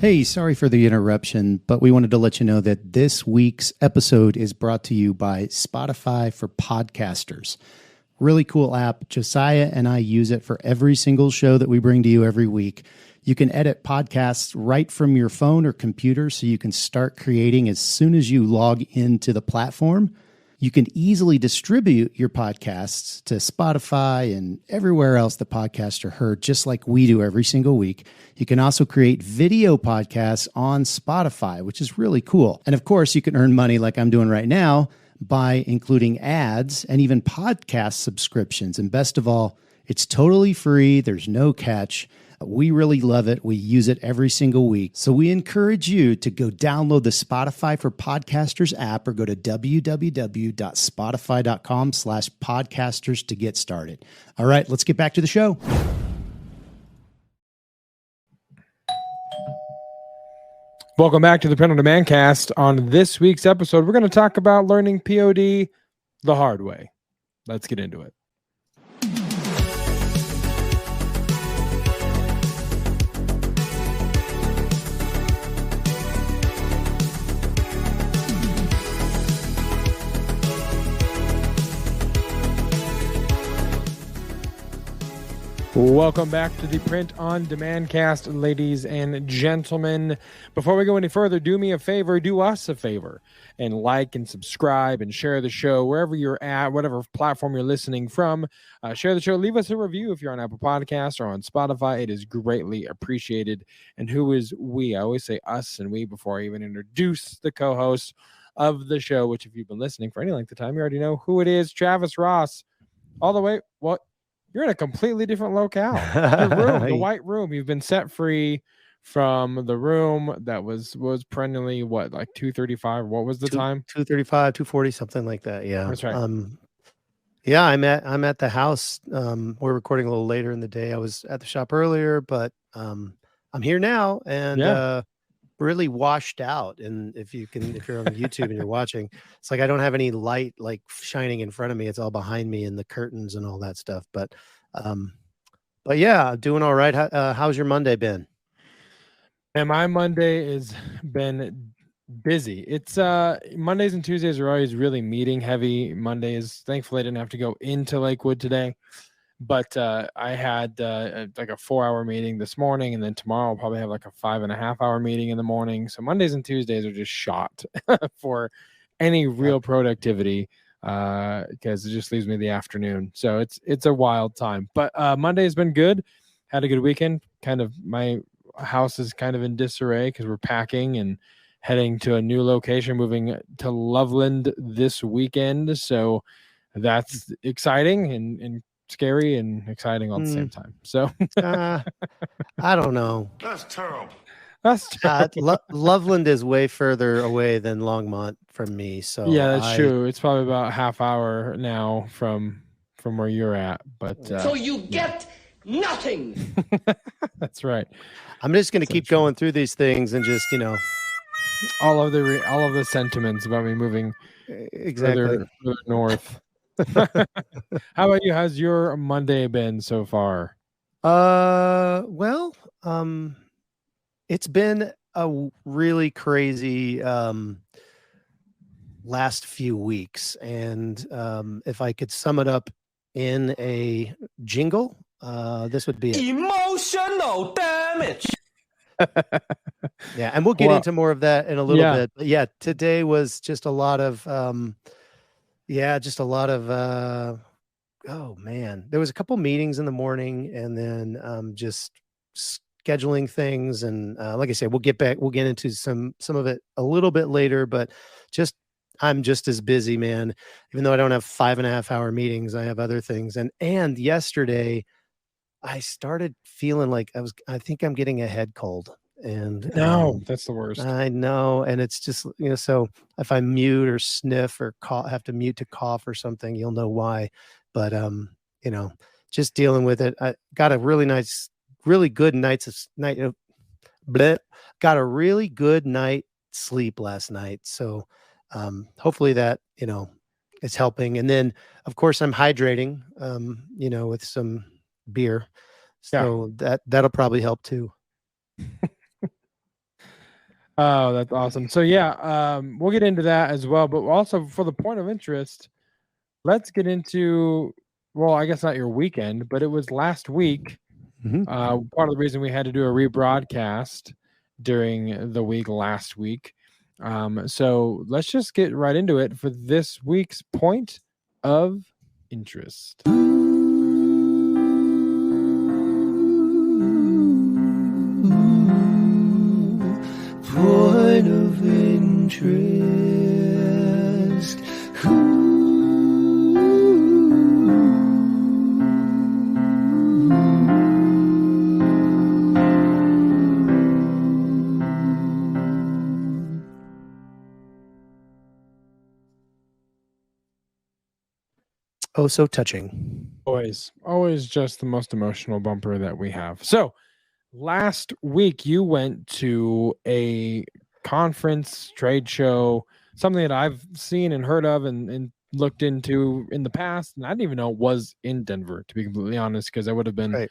Hey, sorry for the interruption, but we wanted to let you know that this week's episode is brought to you by Spotify for Podcasters. Really cool app. Josiah and I use it for every single show that we bring to you every week. You can edit podcasts right from your phone or computer, so you can start creating as soon as you log into the platform. You can easily distribute your podcasts to Spotify and everywhere else the podcasts are heard, just like we do every single week. You can also create video podcasts on Spotify, which is really cool. And of course, you can earn money like I'm doing right now by including ads and even podcast subscriptions. And best of all, it's totally free. There's no catch. We really love it. We use it every single week. So we encourage you to go download the Spotify for Podcasters app or go to www.spotify.com/podcasters to get started. All right, let's get back to the show. Welcome back to the Print on Demand cast. On this week's episode, we're going to talk about learning POD the hard way. Let's get into it. Welcome back to the Print on Demand cast, ladies and gentlemen. Before we go any further, do me a favor, do us a favor, and like and subscribe and share the show wherever you're at, whatever platform you're listening from. Share the show. Leave us a review if you're on Apple Podcasts or on Spotify. It is greatly appreciated. And who is we? I always say us and we before I even introduce the co-host of the show, which if you've been listening for any length of time, you already know who it is. Travis Ross. All the way, what? You're in a completely different locale. Your room, the white room. You've been set free from the room that was perennially what, like 2:35. What was the time? 2:35, 2:40, something like that. Yeah, that's right. Yeah, I'm at the house. We're recording a little later in the day. I was at the shop earlier, but I'm here now and really washed out. And if you're on YouTube and you're watching, it's like I don't have any light like shining in front of me. It's all behind me and the curtains and all that stuff. But yeah, doing all right. How's your Monday been? And my Monday has been busy. It's Mondays and Tuesdays are always really meeting heavy. Mondays, thankfully I didn't have to go into Lakewood today. But I had like a 4-hour meeting this morning, and then tomorrow I'll probably have like a 5.5-hour meeting in the morning. So Mondays and Tuesdays are just shot for any real productivity because it just leaves me the afternoon. So it's a wild time. But Monday has been good. Had a good weekend. Kind of my house is kind of in disarray because we're packing and heading to a new location, moving to Loveland this weekend. So that's exciting and scary and exciting all at the same time. So I don't know. That's terrible. Loveland is way further away than Longmont from me. So yeah, that's true. It's probably about a half hour now from where you're at. But so you get nothing. That's right. I'm just going to keep going through these things and just all of the sentiments about me moving further north. How about you? How's your Monday been so far? Well, it's been a really crazy last few weeks, and if I could sum it up in a jingle, this would be it. Emotional damage. Yeah, and we'll get into more of that in a little bit. But yeah, today was just a lot of oh man, there was a couple meetings in the morning, and then just scheduling things, and like I said, we'll get into some of it a little bit later, but I'm just as busy, man. Even though I don't have 5.5-hour meetings, I have other things. And yesterday I started feeling like I think I'm getting a head cold. And no, that's the worst. I know. And it's just, so if I mute or sniff or have to mute to cough or something, you'll know why. But, just dealing with it. I got a really good got a really good night sleep last night. So, hopefully that, is helping. And then of course I'm hydrating, with some beer. So that'll probably help too. Oh, that's awesome. So yeah, we'll get into that as well. But also for the point of interest, let's get into, well, I guess not your weekend, but it was last week. Mhm. Part of the reason we had to do a rebroadcast during the week last week. So let's just get right into it for this week's point of interest. Point of interest. Oh, so touching. Always just the most emotional bumper that we have. So last week you went to a conference, trade show, something that I've seen and heard of and looked into in the past, and I didn't even know it was in Denver, to be completely honest, because I would have been Right.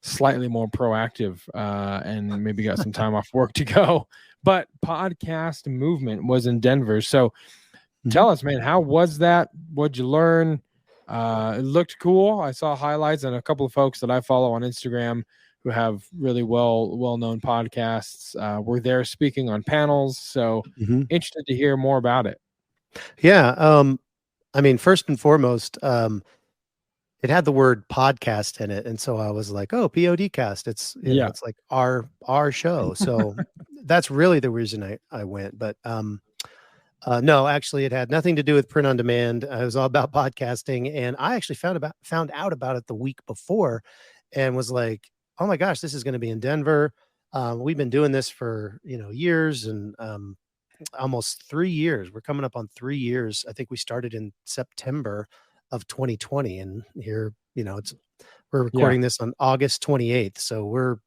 slightly more proactive and maybe got some time off work to go. But Podcast Movement was in Denver. So tell us, man, how was that? What'd you learn? It looked cool. I saw highlights, and a couple of folks that I follow on Instagram who have really well-known podcasts were there speaking on panels. So interested to hear more about it. Yeah. I mean, first and foremost, it had the word podcast in it. And so I was like, oh, PODcast. It's, you know, it's like our show. So that's really the reason I went. But no, actually it had nothing to do with print on demand. It was all about podcasting. And I actually found out about it the week before and was like, oh my gosh, this is going to be in Denver. We've been doing this for, years and almost 3 years. We're coming up on 3 years. I think we started in September of 2020, and here, we're recording this on August 28th. So we're,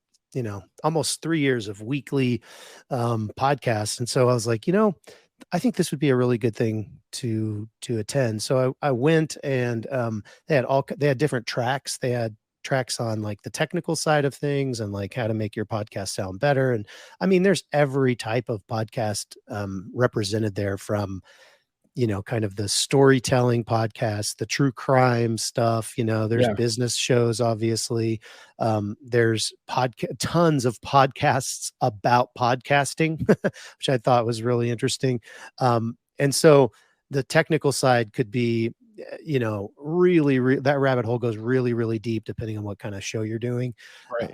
almost 3 years of weekly podcasts. And so I was like, I think this would be a really good thing to attend. So I went, and they had different tracks. They had tracks on like the technical side of things and like how to make your podcast sound better. And I mean, there's every type of podcast represented there, from, kind of the storytelling podcast, the true crime stuff, there's business shows, obviously. There's tons of podcasts about podcasting, which I thought was really interesting. And so the technical side could be, really, that rabbit hole goes really, really deep depending on what kind of show you're doing. Right.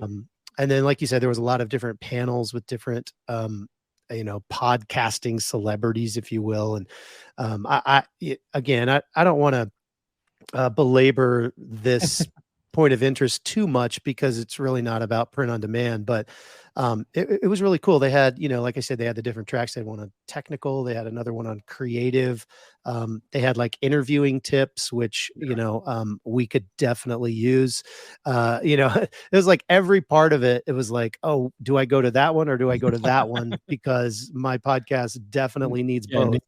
And then, like you said, there was a lot of different panels with different, podcasting celebrities, if you will. And I don't want to belabor this point of interest too much, because it's really not about print on demand, but it was really cool. They had, like I said, they had the different tracks. They had one on technical, they had another one on creative. They had like interviewing tips, which, we could definitely use. It was like every part of it. It was like, oh, do I go to that one or do I go to that one? Because my podcast definitely needs both.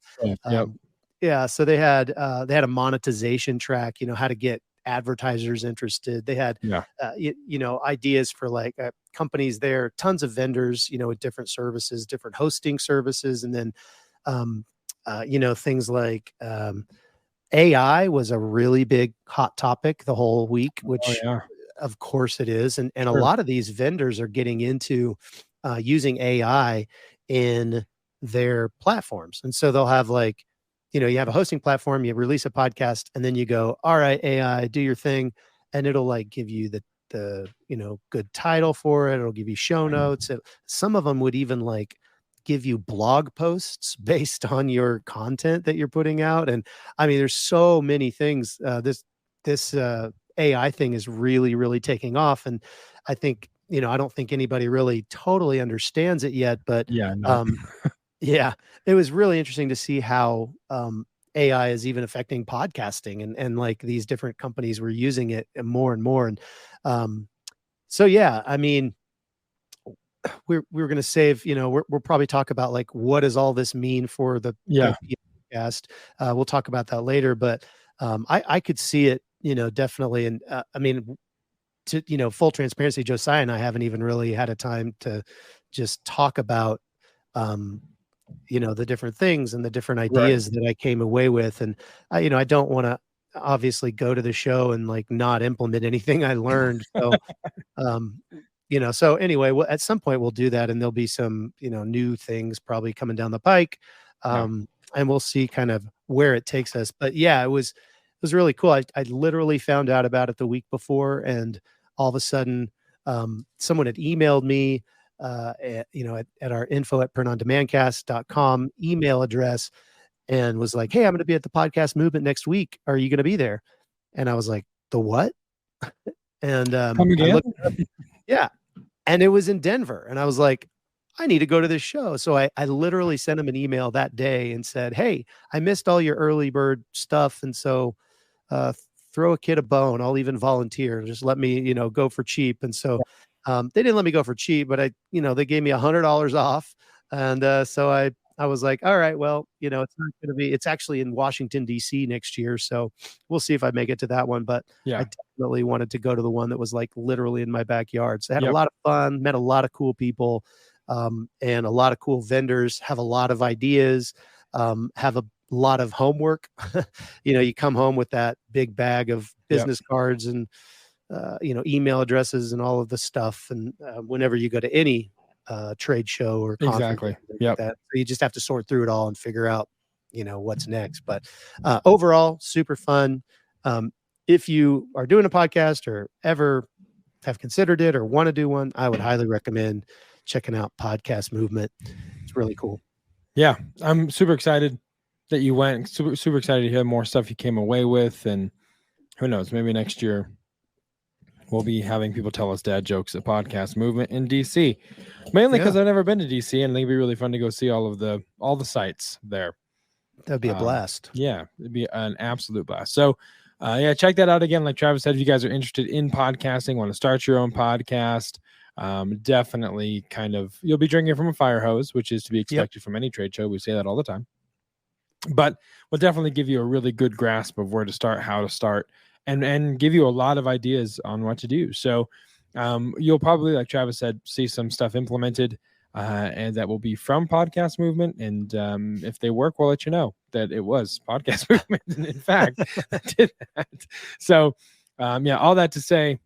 Yeah. So they had a monetization track, how to get advertisers interested. They had, ideas for like companies there, tons of vendors, with different services, different hosting services. And then, things like AI was a really big hot topic the whole week, which of course it is. And a lot of these vendors are getting into using AI in their platforms. And so they'll have like, you have a hosting platform, you release a podcast, and then you go, all right, AI, do your thing. And it'll like give you the good title for it. It'll give you show notes. Some of them would even like give you blog posts based on your content that you're putting out. And I mean, there's so many things. This AI thing is really, really taking off. And I think, I don't think anybody really totally understands it yet, but yeah, it was really interesting to see how AI is even affecting podcasting, and like these different companies were using it more and more. And so, yeah, I mean, we're going to save, we'll probably talk about like, what does all this mean for the podcast? We'll talk about that later, but I could see it, definitely. And I mean, to, full transparency, Josiah and I haven't even really had a time to just talk about the different things and the different ideas that I came away with. And I don't want to obviously go to the show and like not implement anything I learned. So, so anyway, at some point we'll do that, and there'll be some, new things probably coming down the pike. And we'll see kind of where it takes us. But yeah, it was really cool. I literally found out about it the week before, and all of a sudden, someone had emailed me, at our info@printondemandcast.com email address, and was like, "Hey, I'm going to be at the podcast movement next week. Are you going to be there?" And I was like, "The what?" And Come again? I looked it up. Yeah. And it was in Denver. And I was like, I need to go to this show. So I literally sent him an email that day and said, "Hey, I missed all your early bird stuff. And so throw a kid a bone. I'll even volunteer. Just let me, go for cheap." And so they didn't let me go for cheap, but they gave me $100 off. And so I was like, all right, well, it's not going to be, it's actually in Washington, D.C. next year. So we'll see if I make it to that one. But Yeah. I definitely wanted to go to the one that was like literally in my backyard. So I had a lot of fun, met a lot of cool people, and a lot of cool vendors, have a lot of ideas, have a lot of homework. You come home with that big bag of business cards and, email addresses and all of the stuff. And whenever you go to any trade show or conference, Exactly. like that, so you just have to sort through it all and figure out, what's next. But overall, super fun. If you are doing a podcast or ever have considered it or want to do one, I would highly recommend checking out Podcast Movement. It's really cool. Yeah, I'm super excited that you went. Super excited to hear more stuff you came away with, and who knows, maybe next year we'll be having people tell us dad jokes at Podcast Movement in DC. Mainly because I've never been to DC, and it'd be really fun to go see all the sites there. That'd be a blast. Yeah, it'd be an absolute blast. So, check that out again. Like Travis said, if you guys are interested in podcasting, want to start your own podcast, definitely you'll be drinking from a fire hose, which is to be expected from any trade show. We say that all the time. But we'll definitely give you a really good grasp of where to start, how to start, and give you a lot of ideas on what to do. So you'll probably, like Travis said, see some stuff implemented, and that will be from Podcast Movement. And if they work, we'll let you know that it was Podcast Movement. And in fact, I did that. So all that to say,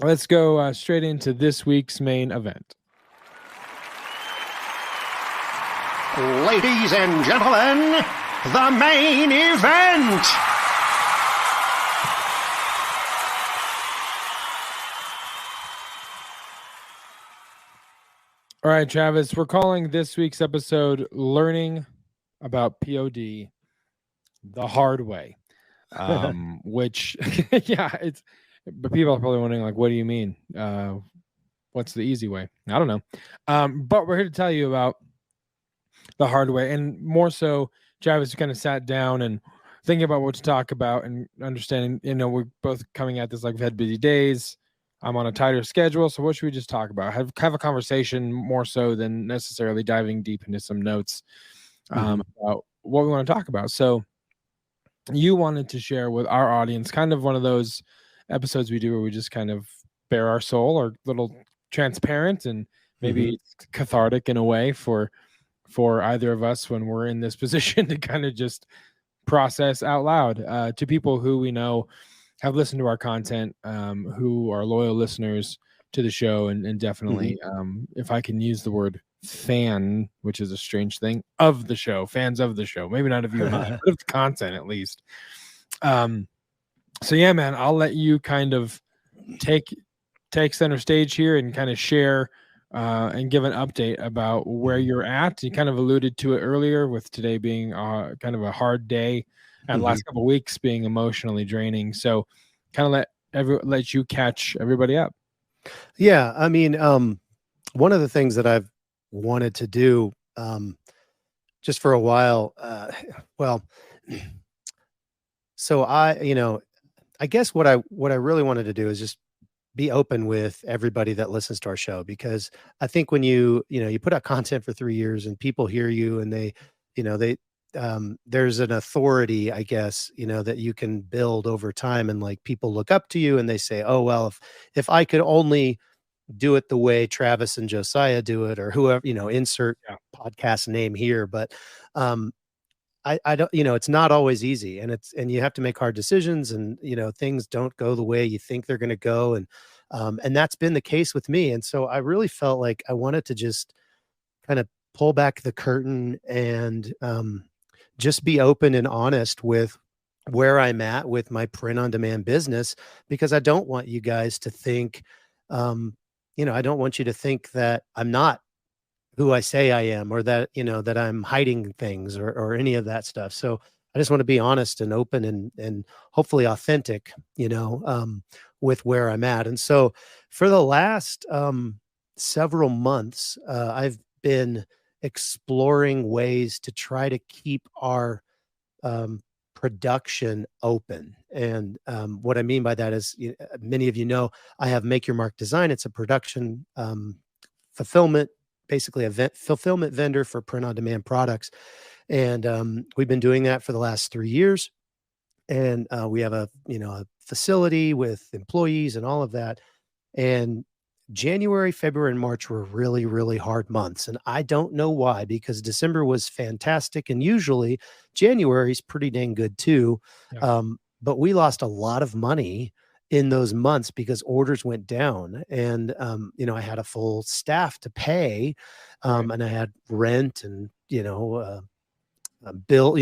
let's go straight into this week's main event. Ladies and gentlemen, the main event. All right, Travis, we're calling this week's episode Learning About POD the Hard Way. Which, but people are probably wondering, like, what do you mean? What's the easy way? I don't know. But we're here to tell you about the hard way, and more so, Travis kind of sat down and thinking about what to talk about and understanding, we're both coming at this like we've had busy days. I'm on a tighter schedule, so what should we just talk about? Have a conversation more so than necessarily diving deep into some notes about what we want to talk about. So you wanted to share with our audience kind of one of those episodes we do where we just kind of bare our soul, or a little transparent, and maybe it's cathartic in a way for either of us when we're in this position to kind of just process out loud to people who we know have listened to our content, who are loyal listeners to the show, and definitely, if I can use the word fan, which is a strange thing, of the show, fans of the show, maybe not of you and I, but of the content at least. So yeah, man, I'll let you kind of take center stage here and kind of share and give an update about where you're at. You kind of alluded to it earlier, with today being kind of a hard day, and the last couple of weeks being emotionally draining. So kind of let you catch everybody up. Yeah. I mean, one of the things that I've wanted to do just for a while, so I guess what I really wanted to do is just be open with everybody that listens to our show, because I think when you put out content for 3 years and people hear you, and they there's an authority, I guess, that you can build over time, and like people look up to you and they say, oh, well, if I could only do it the way Travis and Josiah do it, or whoever, insert podcast name here, but I don't, it's not always easy, and you have to make hard decisions, and things don't go the way you think they're going to go, and that's been the case with me. And so I really felt like I wanted to just kind of pull back the curtain and just be open and honest with where I'm at with my print on demand business, because I don't want you guys to think, I don't want you to think that I'm not who I say I am, or that, that I'm hiding things, or any of that stuff. So I just want to be honest and open and hopefully authentic, with where I'm at. And so for the last several months, I've been exploring ways to try to keep our production open. And what I mean by that is, many of I have Make Your Mark Design. It's a production fulfillment, basically a fulfillment vendor for print on demand products. And we've been doing that for the last 3 years. And we have a facility with employees and all of that. And January, February, and March were really, really hard months. And I don't know why, because December was fantastic. And usually January is pretty dang good too. Yeah. But we lost a lot of money in those months because orders went down. And, I had a full staff to pay, and I had rent and, bill,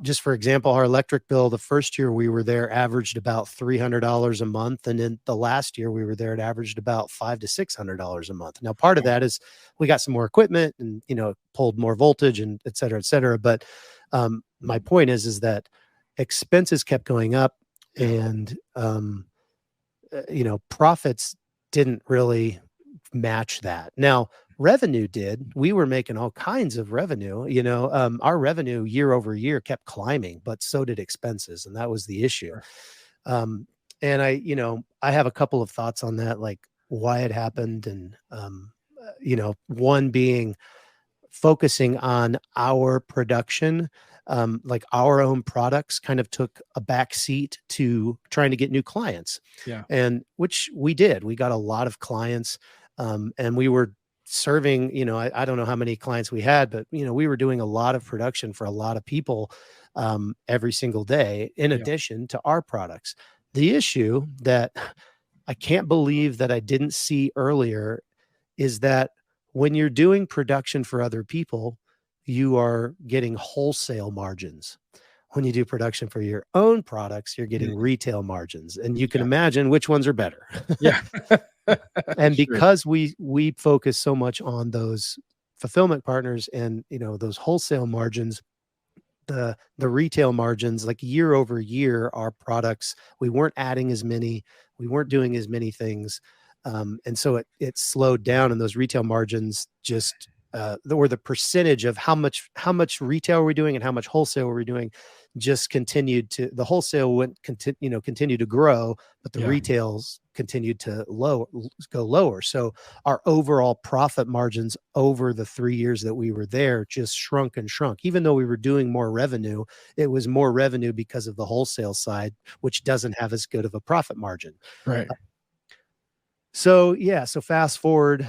just for example, our electric bill, the first year we were there averaged about $300 a month. And then the last year we were there, it averaged about $500 to $600 a month. Now, part of that is we got some more equipment and, pulled more voltage and et cetera, et cetera. But my point is that expenses kept going up, and, profits didn't really match that. Now, revenue did. We were making all kinds of revenue. Our revenue year over year kept climbing, but so did expenses, and that was the issue. Sure. And I have a couple of thoughts on that, like why it happened, and one being focusing on our production, like our own products kind of took a back seat to trying to get new clients. Yeah. And which we did. We got a lot of clients, and we were serving, I don't know how many clients we had, but, we were doing a lot of production for a lot of people every single day, in addition to our products. The issue that I can't believe that I didn't see earlier is that when you're doing production for other people, you are getting wholesale margins. When you do production for your own products, you're getting retail margins, and you can imagine which ones are better. Yeah. And because we focus so much on those fulfillment partners and, those wholesale margins, the retail margins, like year over year, our products, we weren't adding as many, we weren't doing as many things. And so it slowed down, and those retail margins just, or the percentage of how much retail were we doing and how much wholesale were we doing, just continued to, the wholesale continued to grow, but the retails continued to go lower. So our overall profit margins over the 3 years that we were there just shrunk and shrunk. Even though we were doing more revenue, it was more revenue because of the wholesale side, which doesn't have as good of a profit margin. Right. So fast forward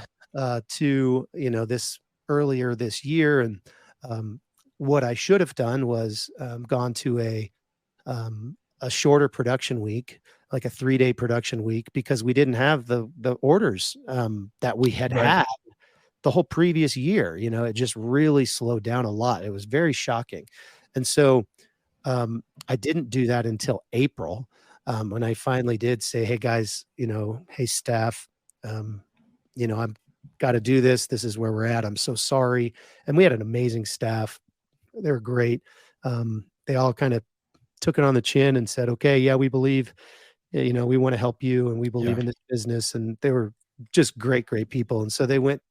to this earlier this year, and what I should have done was gone to a shorter production week, like a 3-day production week, because we didn't have the orders that we had had the whole previous year. It just really slowed down a lot. It was very shocking. And so I didn't do that until April, when I finally did say, hey guys, hey staff, I've got to do this. This is where we're at. I'm so sorry. And we had an amazing staff. They were great. They all kind of took it on the chin and said, okay, yeah, we believe, we want to help you, and we believe in this business. And they were just great people. And so they went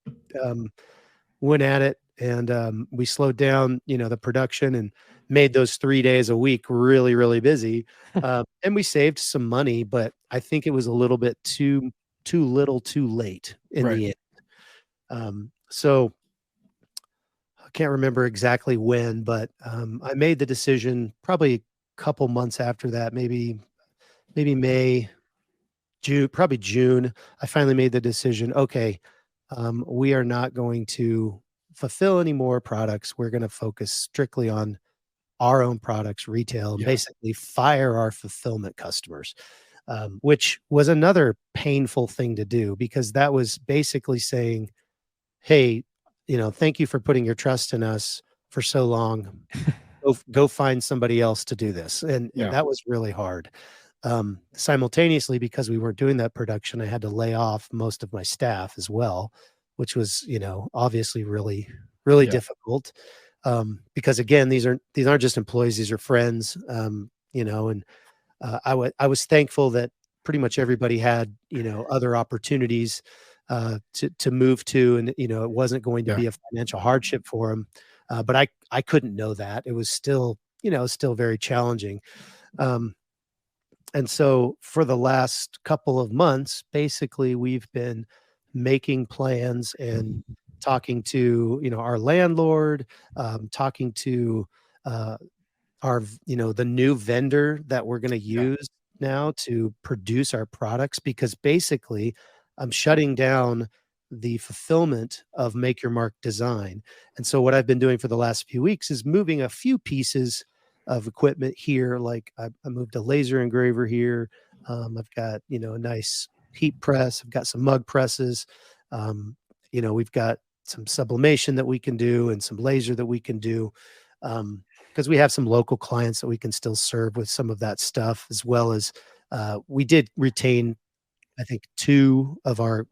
at it, and we slowed down, the production, and made those 3 days a week really, really busy. And we saved some money, but I think it was a little bit too little, too late in the end. So I can't remember exactly when, but I made the decision probably a couple months after that, maybe May, June, probably June. I finally made the decision. Okay, we are not going to fulfill any more products. We're going to focus strictly on our own products, retail, and basically fire our fulfillment customers, which was another painful thing to do, because that was basically saying, hey, thank you for putting your trust in us for so long. Go find somebody else to do this. And that was really hard. Simultaneously, because we weren't doing that production, I had to lay off most of my staff as well, which was, obviously really, really difficult. Because again, these aren't just employees, these are friends. And I was thankful that pretty much everybody had, other opportunities to move to, and it wasn't going to be a financial hardship for them. But I couldn't know that. It was still, still very challenging. And so for the last couple of months, basically, we've been making plans and talking to, our landlord, talking to the new vendor that we're going to use now to produce our products, because basically I'm shutting down the fulfillment of Make Your Mark Design. And so what I've been doing for the last few weeks is moving a few pieces of equipment here. Like I moved a laser engraver here. I've got, a nice heat press. I've got some mug presses. We've got some sublimation that we can do and some laser that we can do. Because we have some local clients that we can still serve with some of that stuff, as well as we did retain, I think, 2 of our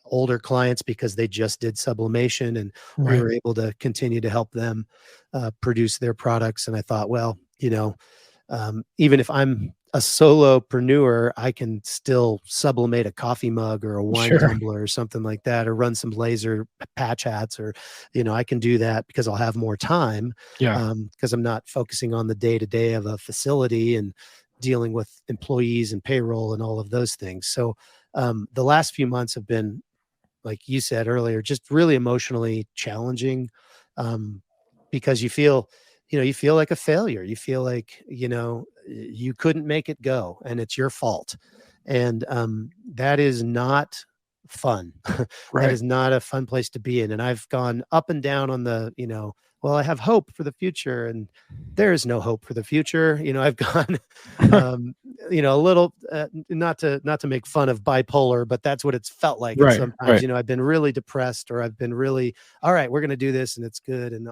older clients because they just did sublimation, and we were able to continue to help them produce their products. And I thought, well, even if I'm a solopreneur, I can still sublimate a coffee mug or a wine tumbler or something like that, or run some laser patch hats, or, I can do that because I'll have more time. Because I'm not focusing on the day-to-day of a facility and dealing with employees and payroll and all of those things. So the last few months have been, like you said earlier, just really emotionally challenging, because you feel like a failure. You feel like, you couldn't make it go and it's your fault. And that is not fun. That is not a fun place to be in. And I've gone up and down on the, well, I have hope for the future, and there is no hope for the future. I've gone, a little, not to make fun of bipolar, but that's what it's felt like. And sometimes, I've been really depressed, or I've been really, all right, we're going to do this and it's good. And,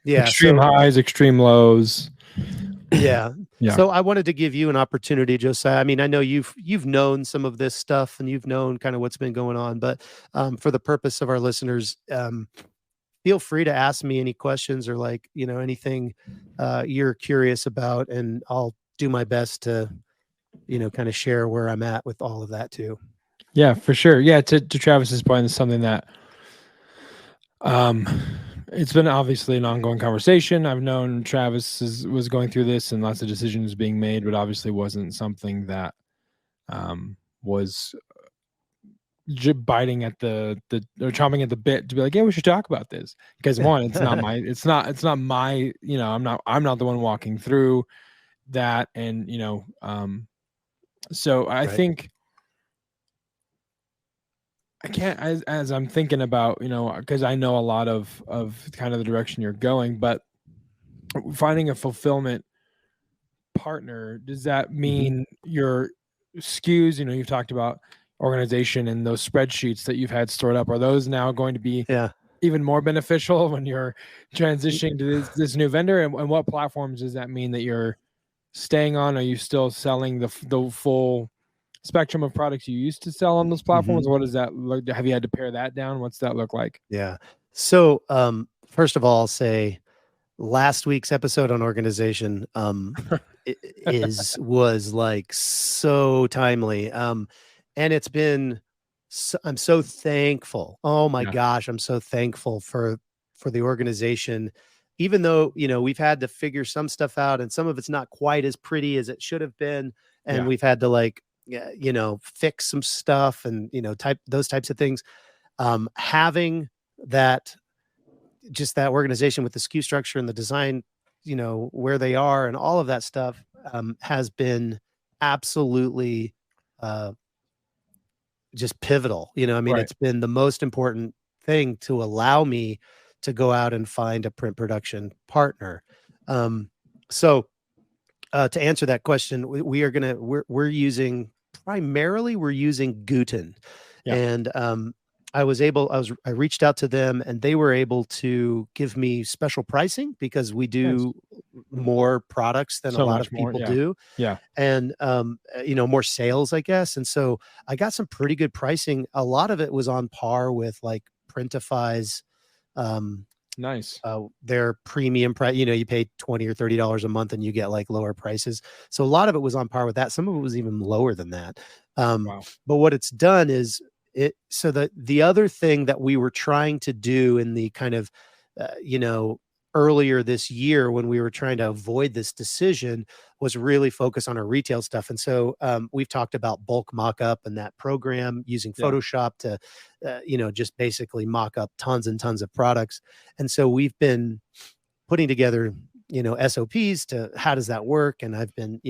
extreme highs, extreme lows. Yeah. So I wanted to give you an opportunity, Josiah. I mean, I know you've known some of this stuff and you've known kind of what's been going on, but for the purpose of our listeners, feel free to ask me any questions, or anything you're curious about, and I'll do my best to, kind of share where I'm at with all of that too. Yeah, for sure. Yeah. To Travis's point, it's something that, it's been obviously an ongoing conversation. I've known Travis was going through this and lots of decisions being made, but obviously wasn't something that was biting at the or chomping at the bit to be like, yeah, we should talk about this. Because one, it's not my, I'm not the one walking through that, and so I think I can't, as I'm thinking about, because I know a lot of kind of the direction you're going, but finding a fulfillment partner, does that mean your SKUs, you've talked about organization and those spreadsheets that you've had stored up, are those now going to be even more beneficial when you're transitioning to this new vendor? And what platforms does that mean that you're staying on? Are you still selling the full spectrum of products you used to sell on those platforms? What does that look? Have you had to pare that down? What's that look like? Yeah. So first of all, I'll say last week's episode on organization was like so timely. And it's been, I'm so thankful. Oh my gosh, I'm so thankful for the organization. Even though, we've had to figure some stuff out, and some of it's not quite as pretty as it should have been. And we've had to fix some stuff and, those types of things. Having that, just that organization with the SKU structure and the design, where they are and all of that stuff, has been absolutely just pivotal. I mean, Right. it's been the most important thing to allow me to go out and find a print production partner. So to answer that question, we're using Guten, Yeah. and I reached out to them, and they were able to give me special pricing because we do more products than a So lot much of more. people Yeah. do, Yeah. and more sales, I guess. And so I got some pretty good pricing. A lot of it was on par with like Printify's Nice. their premium price. You pay $20 or $30 a month and you get like lower prices. So a lot of it was on par with that. Some of it was even lower than that. Wow. But what it's done is so the other thing that we were trying to do in the kind of, earlier this year when we were trying to avoid this decision was really focus on our retail stuff. And so we've talked about bulk mock-up and that program using Yeah. Photoshop to, just basically mock up tons and tons of products. And so we've been putting together, SOPs to how does that work. And I've been,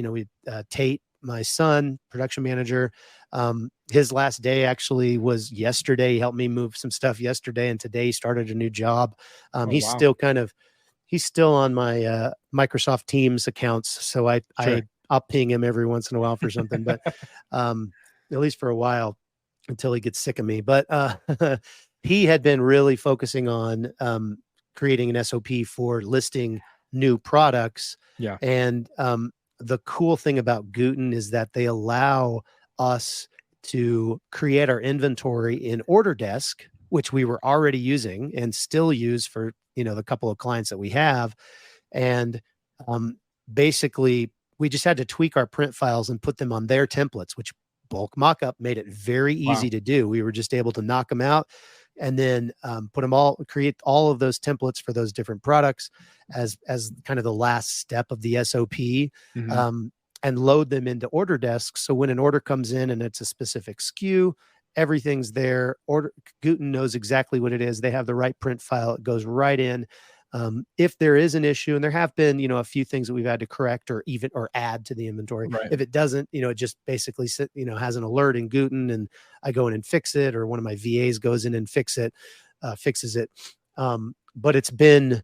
Tate, my son, production manager, his last day actually was yesterday. He helped me move some stuff yesterday, and today he started a new job. He's wow. he's still on my Microsoft Teams accounts, so I'll ping him every once in a while for something, but at least for a while until he gets sick of me. But he had been really focusing on creating an SOP for listing new products. Yeah. And the cool thing about Guten is that they allow us to create our inventory in Orderdesk, which we were already using and still use for, the couple of clients that we have. And basically we just had to tweak our print files and put them on their templates, which bulk mockup made it very easy to do. We were just able to knock them out and then create all of those templates for those different products as kind of the last step of the SOP, and load them into Orderdesk. So when an order comes in and it's a specific SKU, everything's there. Guten knows exactly what it is. They have the right print file. It goes right in. If there is an issue, and there have been, a few things that we've had to correct or add to the inventory. Right. If it doesn't, it just basically has an alert in Guten, and I go in and fix it, or one of my VAs goes in and fixes it. But it's been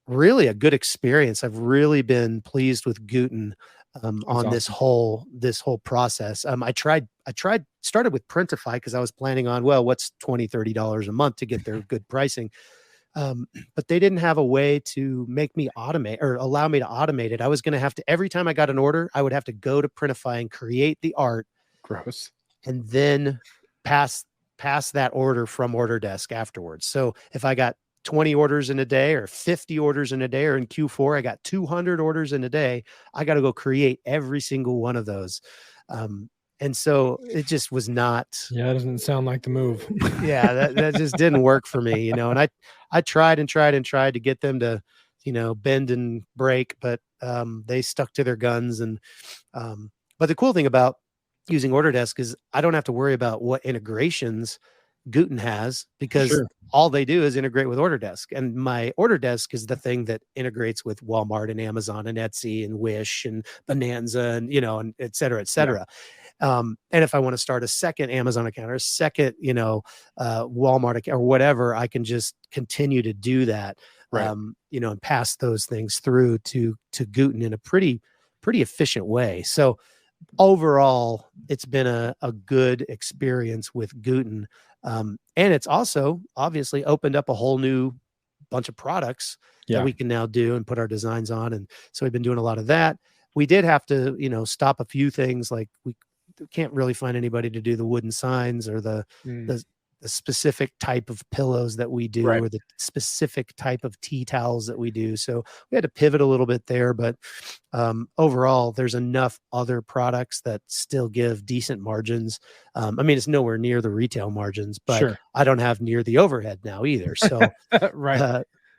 really a good experience. I've really been pleased with Guten on awesome. this whole process. I started with Printify because I was planning on, what's $20-$30 a month to get their good pricing. But they didn't have a way to make me automate or allow me to automate it. I was going to have to, every time I got an order, I would have to go to Printify and create the art. Gross. And then pass that order from Orderdesk afterwards. So if I got 20 orders in a day or 50 orders in a day, or in Q4, I got 200 orders in a day, I got to go create every single one of those. And so it just was not. Yeah, it doesn't sound like the move. Yeah, that just didn't work for me, and I tried to get them to, bend and break, but they stuck to their guns. And but the cool thing about using Orderdesk is I don't have to worry about what integrations Guten has, because all they do is integrate with Orderdesk, and my Orderdesk is the thing that integrates with Walmart and Amazon and Etsy and Wish and Bonanza and and et cetera, et cetera. And if I want to start a second Amazon account or a second Walmart account or whatever, I can just continue to do that, and pass those things through to Guten in a pretty efficient way. So overall, it's been a good experience with Guten. And it's also obviously opened up a whole new bunch of products that we can now do and put our designs on. And so we've been doing a lot of that. We did have to, stop a few things. Like we can't really find anybody to do the wooden signs or the specific type of pillows that we do, or the specific type of tea towels that we do. So we had to pivot a little bit there, but overall there's enough other products that still give decent margins. I mean, it's nowhere near the retail margins, but I don't have near the overhead now either. So,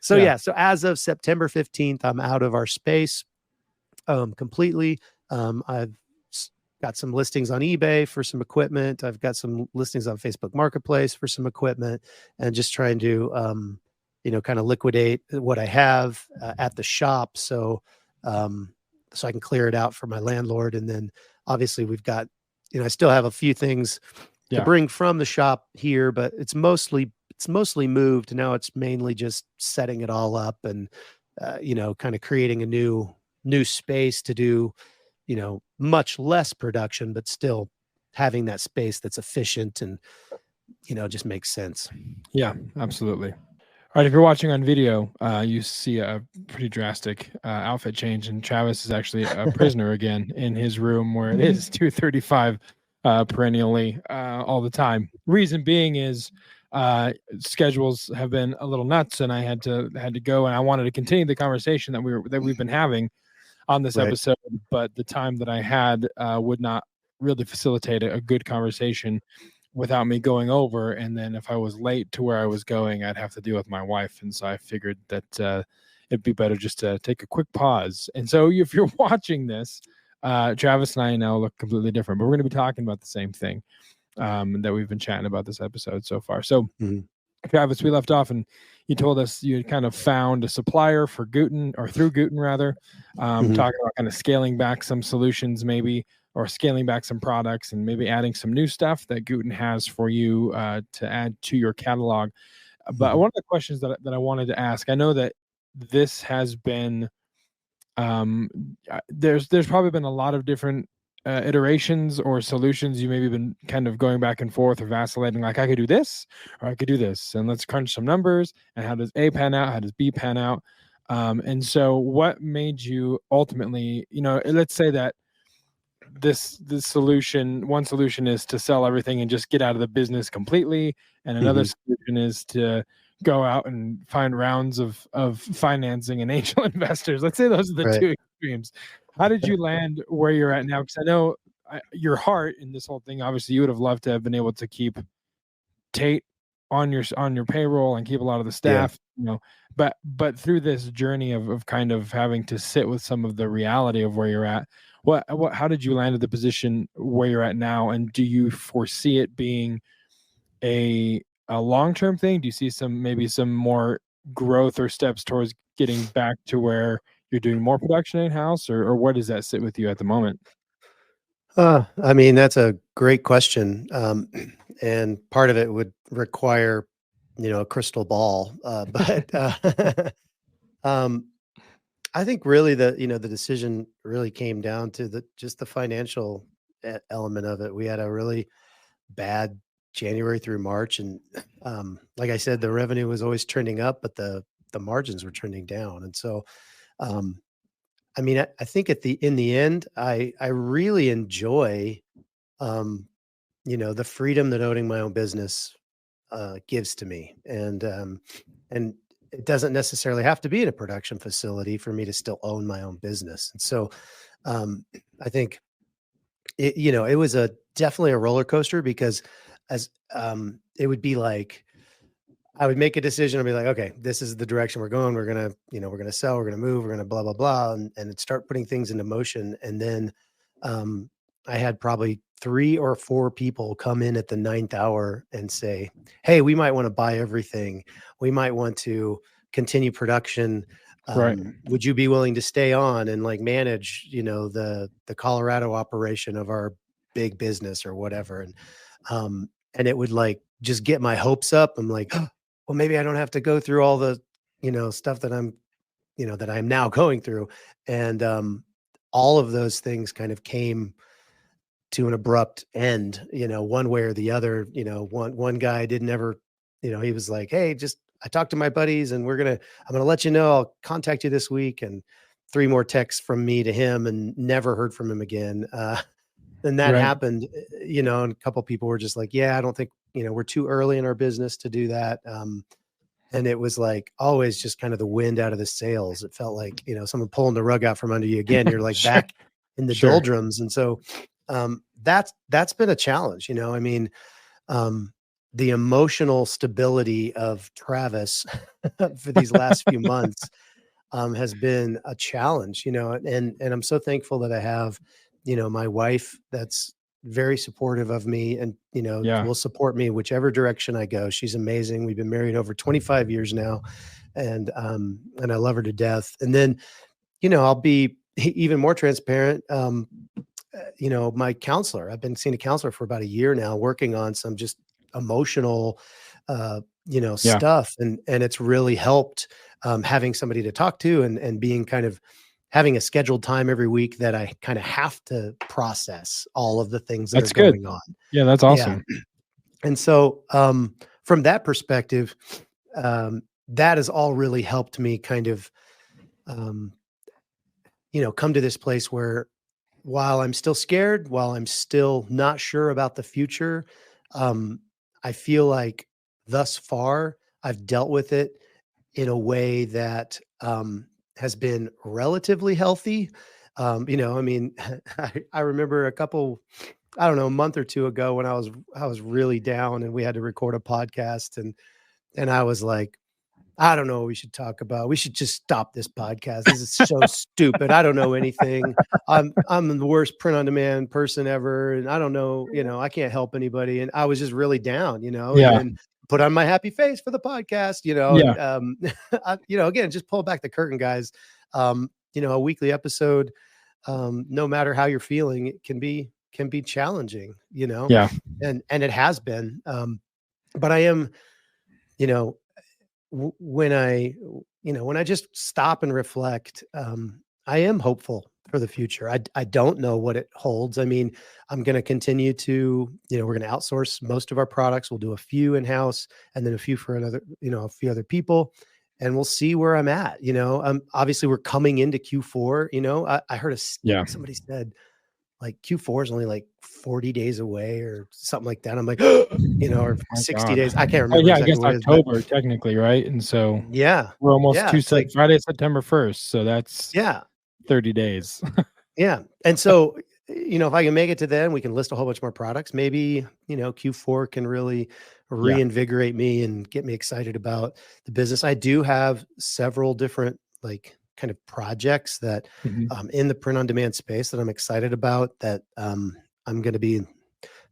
so as of September 15th, I'm out of our space completely. I've got some listings on eBay for some equipment. I've got some listings on Facebook Marketplace for some equipment, and just trying to, kind of liquidate what I have at the shop. So I can clear it out for my landlord. And then obviously we've got I still have a few things to Yeah. bring from the shop here, but it's mostly moved. Now it's mainly just setting it all up and, kind of creating a new space to do, much less production, but still having that space that's efficient and, just makes sense. Yeah, absolutely. All right, if you're watching on video, you see a pretty drastic outfit change, and Travis is actually a prisoner again in his room where it is 235 perennially all the time. Reason being is schedules have been a little nuts, and I had to go, and I wanted to continue the conversation that we've been having on this Right. episode, but the time that I had would not really facilitate a good conversation without me going over. And then if I was late to where I was going, I'd have to deal with my wife. And so I figured that it'd be better just to take a quick pause. And so if you're watching this, Travis and I now look completely different, but we're going to be talking about the same thing that we've been chatting about this episode so far. So Travis, we left off and you told us you had kind of found a supplier for Guten, or through Guten rather, talking about kind of scaling back some solutions maybe, or scaling back some products and maybe adding some new stuff that Guten has for you to add to your catalog. But one of the questions that I wanted to ask, I know that this has been, there's probably been a lot of different iterations or solutions. You maybe been kind of going back and forth or vacillating, like I could do this or I could do this, and let's crunch some numbers, and how does A pan out, how does B pan out, and so what made you ultimately, let's say that this one solution is to sell everything and just get out of the business completely, and another solution is to go out and find rounds of financing and angel investors. Let's say those are the two extremes. How did you land where you're at now? Because I know your heart in this whole thing, obviously you would have loved to have been able to keep Tate on your payroll and keep a lot of the staff, but through this journey of kind of having to sit with some of the reality of where you're at, how did you land at the position where you're at now? And do you foresee it being a long-term thing? Do you see some more growth or steps towards getting back to where you're doing more production in-house, or where does that sit with you at the moment? I mean, that's a great question. And part of it would require, a crystal ball. But I think really the decision really came down to just the financial element of it. We had a really bad January through March. And like I said, the revenue was always trending up, but the margins were trending down. And so, I mean, I think in the end, I really enjoy, the freedom that owning my own business gives to me, and it doesn't necessarily have to be in a production facility for me to still own my own business. And so, I think it was definitely a roller coaster, because as it would be like, I would make a decision. I'd be like, okay, this is the direction we're going. We're going to, we're going to sell, we're going to move, we're going to blah, blah, blah. And it'd start putting things into motion. And then I had probably 3 or 4 people come in at the 9th hour and say, hey, we might want to buy everything. We might want to continue production. Right. Would you be willing to stay on and like manage, the Colorado operation of our big business or whatever? And it would like just get my hopes up. I'm like, well, maybe I don't have to go through all the, stuff that that I'm now going through. And all of those things kind of came to an abrupt end, one way or the other. One guy didn't ever, he was like, hey, I talked to my buddies and I'm going to let you know, I'll contact you this week. And 3 more texts from me to him, and never heard from him again. And that happened, and a couple of people were just like, yeah, I don't think, we're too early in our business to do that. And it was like always just kind of the wind out of the sails. It felt like, someone pulling the rug out from under you again. You're like back in the doldrums. And so that's been a challenge. I mean, the emotional stability of Travis for these last few months has been a challenge, and I'm so thankful that I have, my wife that's very supportive of me and, will support me whichever direction I go. She's amazing. We've been married over 25 years now, and I love her to death. And then, I'll be even more transparent. my counselor. I've been seeing a counselor for about a year now, working on some just emotional, stuff. And it's really helped having somebody to talk to and being kind of having a scheduled time every week that I kind of have to process all of the things that That's are good. going on. Yeah, that's awesome. Yeah. And so from that perspective, that has all really helped me kind of, come to this place where while I'm still scared, while I'm still not sure about the future, I feel like thus far I've dealt with it in a way that has been relatively healthy. I mean, I remember a month or two ago when I was really down and we had to record a podcast and I was like, I don't know what we should talk about. We should just stop this podcast. This is so stupid. I don't know anything. I'm the worst print on demand person ever. And I don't know, I can't help anybody. And I was just really down, and then put on my happy face for the podcast, and again, just pull back the curtain, guys. A weekly episode, no matter how you're feeling, it can be challenging, and it has been. But I am, when I just stop and reflect, I am hopeful for the future. I don't know what it holds. I mean, I'm going to continue to, we're going to outsource most of our products. We'll do a few in-house and then a few for a few other people, and we'll see where I'm at. Obviously we're coming into Q4. I heard somebody said like Q4 is only like 40 days away or something like that. I'm like, or 60 days. I can't remember. I guess October technically, right? And so we're almost Friday, September 1st. So that's 30 days. Yeah. And so, if I can make it to then, we can list a whole bunch more products. Maybe, Q4 can really reinvigorate me and get me excited about the business. I do have several different kind of projects that in the print on demand space that I'm excited about that I'm going to be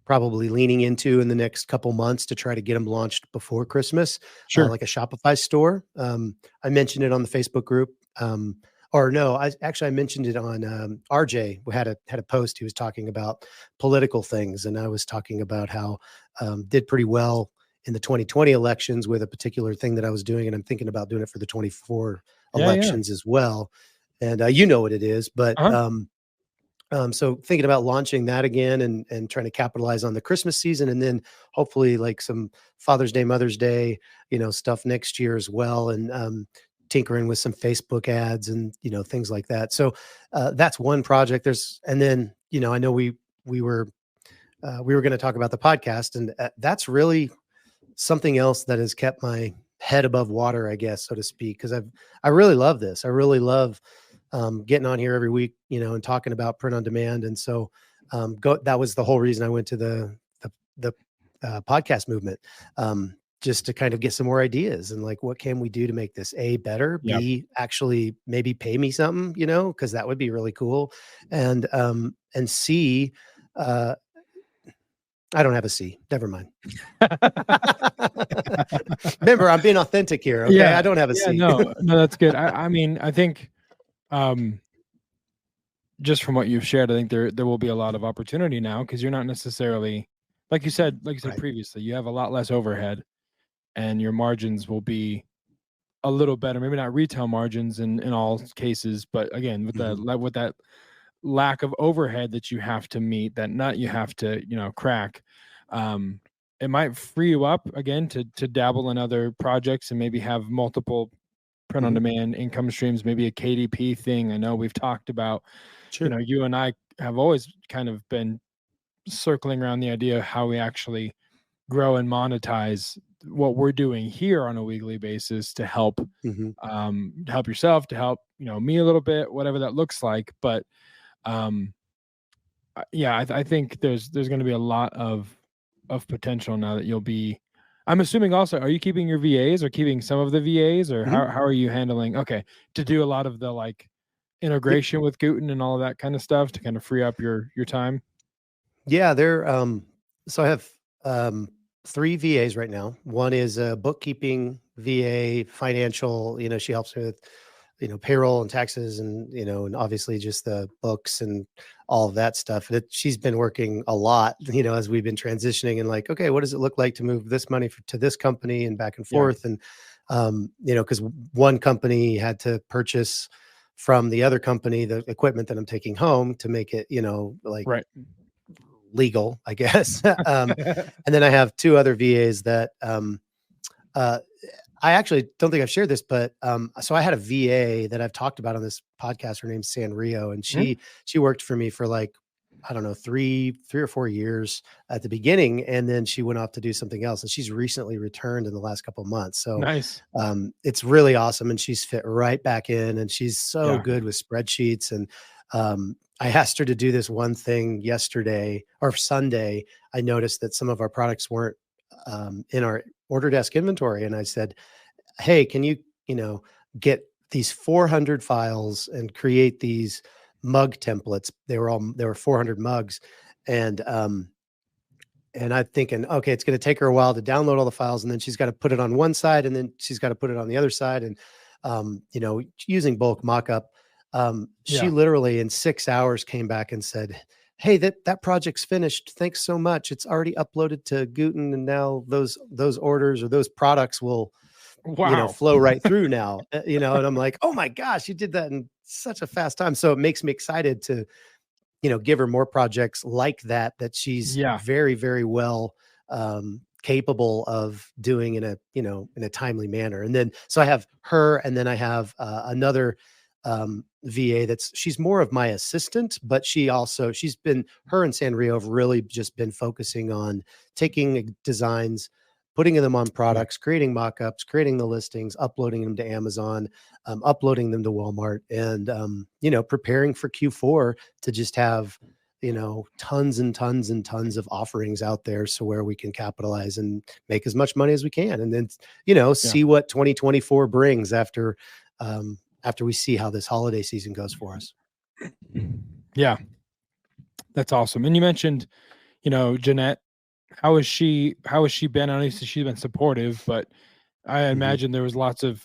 probably leaning into in the next couple months to try to get them launched before Christmas. Sure. Like a Shopify store. I mentioned it on the Facebook group. I mentioned it on RJ. We had a post. He was talking about political things, and I was talking about how did pretty well in the 2020 elections with a particular thing that I was doing, and I'm thinking about doing it for the 24 elections as well. And you know what it is, but so thinking about launching that again and trying to capitalize on the Christmas season, and then hopefully like some Father's Day, Mother's Day, stuff next year as well, and tinkering with some Facebook ads and things like that. So that's one project. And then I know we were going to talk about the podcast, and that's really something else that has kept my head above water, I guess, so to speak, because I really love this. I really love getting on here every week, and talking about print on demand. And so that was the whole reason I went to the podcast movement, just to kind of get some more ideas and like, what can we do to make this A, better, B, actually maybe pay me something, because that would be really cool. And C, I don't have a C. Never mind. Remember, I'm being authentic here. Okay. I don't have a C. No, that's good. I mean, I think just from what you've shared, I think there will be a lot of opportunity now, because you're not necessarily, like you said right. Previously, you have a lot less overhead and your margins will be a little better. Maybe not retail margins in all cases, but again, with that lack of overhead that you have to meet, that nut you have to crack, it might free you up again to dabble in other projects and maybe have multiple print on demand income streams, maybe a KDP thing. I know we've talked about, you and I have always kind of been circling around the idea of how we actually grow and monetize what we're doing here on a weekly basis to help help yourself, to help me a little bit, whatever that looks like. But I think there's going to be a lot of potential now that you'll be. I'm assuming also, are you keeping your VAs or keeping some of the VAs, or how are you handling to do a lot of the integration with Guten and all of that kind of stuff to kind of free up your time? Yeah, they're so I have 3 VAs right now. One is a bookkeeping VA, financial, she helps me with payroll and taxes and, and obviously just the books and all of that stuff. She's been working a lot, as we've been transitioning and like, okay, what does it look like to move this money to this company and back and forth? And, because one company had to purchase from the other company the equipment that I'm taking home to make it, Right. legal, I guess. And then I have two other VAs that, I actually don't think I've shared this, but so I had a VA that I've talked about on this podcast. Her name's Sanrio, and she worked for me for like, I don't know, three or 4 years at the beginning, and then she went off to do something else. And she's recently returned in the last couple of months. So nice. It's really awesome, and she's fit right back in, and she's so good with spreadsheets. And I asked her to do this one thing yesterday or Sunday. I noticed that some of our products weren't in our order desk inventory. And I said, hey, can you, get these 400 files and create these mug templates? There were 400 mugs. And I'm thinking, okay, it's going to take her a while to download all the files. And then she's got to put it on one side and then she's got to put it on the other side. And, using bulk mockup, she literally in 6 hours came back and said, hey, that project's finished. Thanks so much. It's already uploaded to Guten, and now those orders or those products will, flow right through now. And I'm like, oh my gosh, you did that in such a fast time. So it makes me excited to, give her more projects like that she's very, very well capable of doing in a timely manner. And then so I have her, and then I have another VA she's more of my assistant, but her and Sanrio have really just been focusing on taking designs, putting them on products, creating mock-ups, creating the listings, uploading them to Amazon, uploading them to Walmart, and preparing for Q4 to just have tons and tons and tons of offerings out there, so where we can capitalize and make as much money as we can, and then see what 2024 brings after we see how this holiday season goes for us. Yeah. That's awesome. And you mentioned, Jeanette, how has she been? Obviously she's been supportive, but I imagine there was lots of